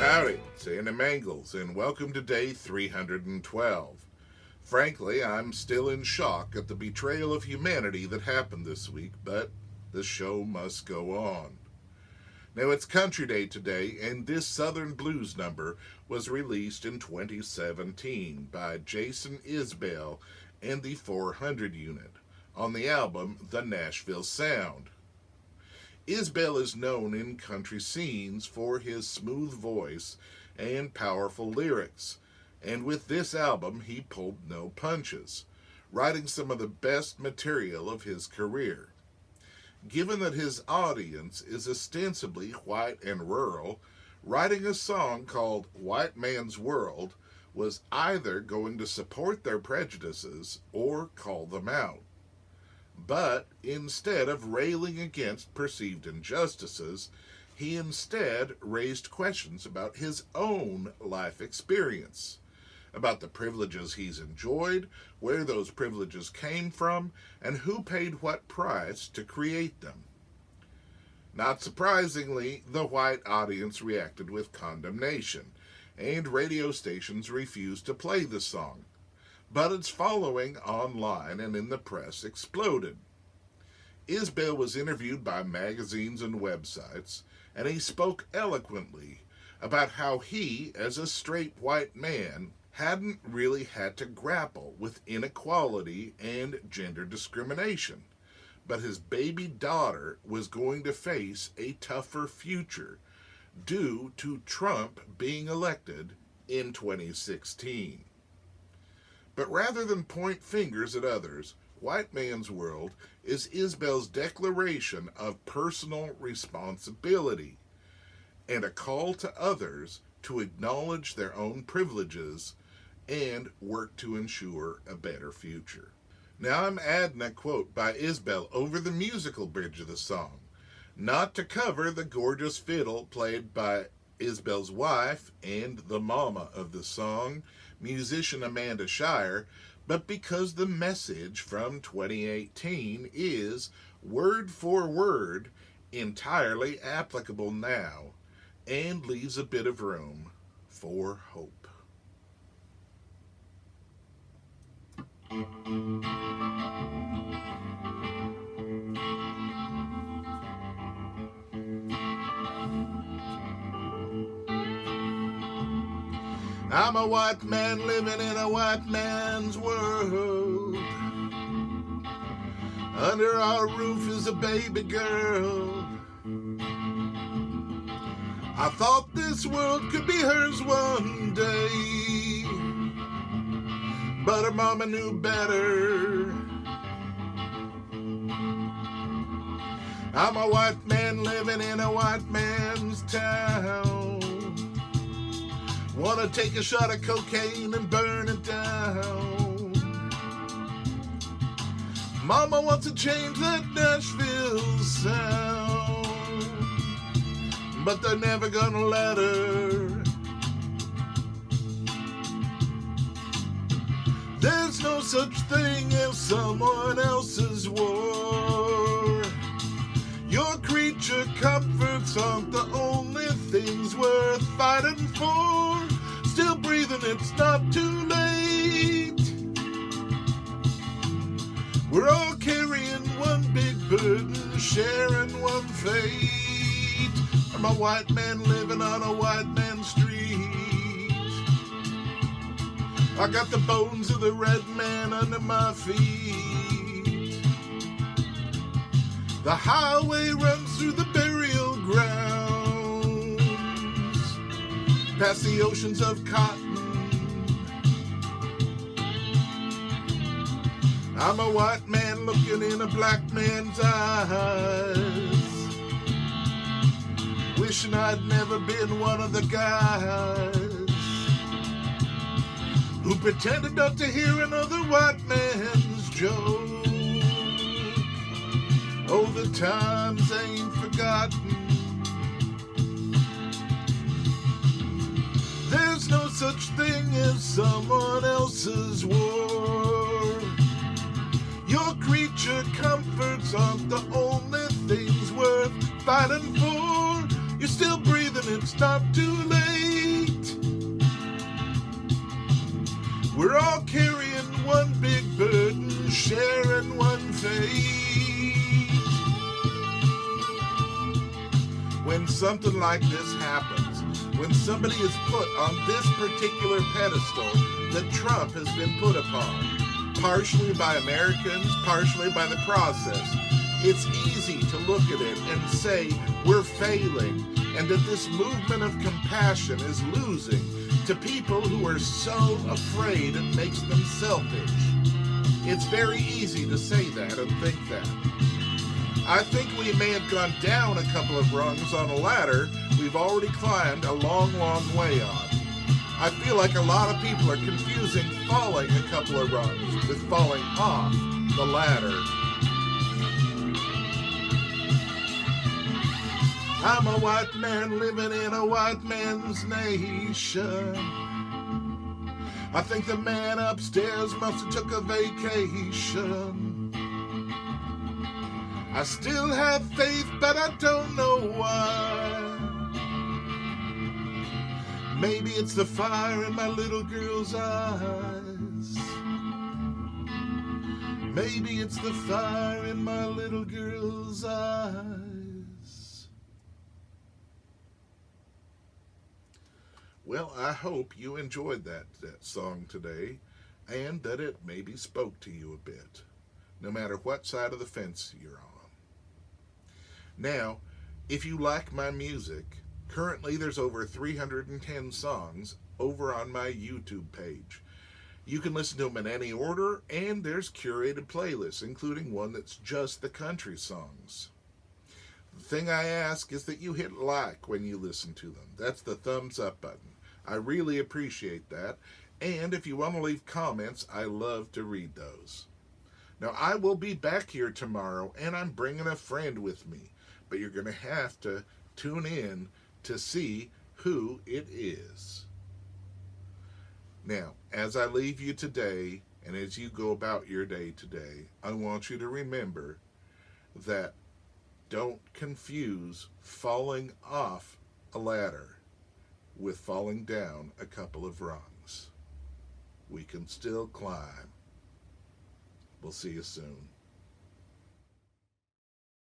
Howdy, it's Andy Mangels, and welcome to day 312. Frankly, I'm still in shock at the betrayal of humanity that happened this week, but the show must go on. Now, it's Country Day today, and this Southern Blues number was released in 2017 by Jason Isbell and the 400 Unit on the album The Nashville Sound. Isbell is known in country scenes for his smooth voice and powerful lyrics, and with this album he pulled no punches, writing some of the best material of his career. Given that his audience is ostensibly white and rural, writing a song called White Man's World was either going to support their prejudices or call them out. But instead of railing against perceived injustices, he instead raised questions about his own life experience, about the privileges he's enjoyed, where those privileges came from, and who paid what price to create them. Not surprisingly, the white audience reacted with condemnation, and radio stations refused to play the song. But its following online and in the press exploded. Isbell was interviewed by magazines and websites, and he spoke eloquently about how he, as a straight white man, hadn't really had to grapple with inequality and gender discrimination, but his baby daughter was going to face a tougher future due to Trump being elected in 2016. But rather than point fingers at others, White Man's World is Isbell's declaration of personal responsibility and a call to others to acknowledge their own privileges and work to ensure a better future. Now I'm adding a quote by Isbell over the musical bridge of the song, not to cover the gorgeous fiddle played by Isbell's wife and the mama of the song, musician Amanda Shire, but because the message from 2018 is, word for word, entirely applicable now, and leaves a bit of room for hope. I'm a white man living in a white man's world. Under our roof is a baby girl. I thought this world could be hers one day, but her mama knew better. I'm a white man living in a white man's town. Wanna take a shot of cocaine and burn it down. Mama wants to change that Nashville sound, but they're never gonna let her. There's no such thing as someone else's war. Your creature comforts aren't the only things worth fighting for. Still breathing, it's not too late. We're all carrying one big burden, sharing one fate. I'm a white man living on a white man's street. I got the bones of the red man under my feet. The highway runs through the burial grounds, past the oceans of cotton. I'm a white man looking in a black man's eyes, wishing I'd never been one of the guys who pretended not to hear another white man's joke. Oh, the times ain't forgotten. There's no such thing as someone else's war. Your creature comforts aren't the only things worth fighting for. You're still breathing, it's not too late. We're all carrying one big burden, sharing one fate. When something like this happens, when somebody is put on this particular pedestal that Trump has been put upon, partially by Americans, partially by the process, it's easy to look at it and say we're failing and that this movement of compassion is losing to people who are so afraid it makes them selfish. It's very easy to say that and think that. I think we may have gone down a couple of rungs on a ladder we've already climbed a long, long way on. I feel like a lot of people are confusing falling a couple of rungs with falling off the ladder. I'm a white man living in a white man's nation. I think the man upstairs must have took a vacation. I still have faith, but I don't know why. Maybe it's the fire in my little girl's eyes. Maybe it's the fire in my little girl's eyes. Well, I hope you enjoyed that song today and that it maybe spoke to you a bit, no matter what side of the fence you're on. Now, if you like my music, currently there's over 310 songs over on my YouTube page. You can listen to them in any order, and there's curated playlists, including one that's just the country songs. The thing I ask is that you hit like when you listen to them. That's the thumbs up button. I really appreciate that, and if you want to leave comments, I love to read those. Now, I will be back here tomorrow, and I'm bringing a friend with me, but you're going to have to tune in to see who it is. Now, as I leave you today, and as you go about your day today, I want you to remember that don't confuse falling off a ladder with falling down a couple of rungs. We can still climb. We'll see you soon.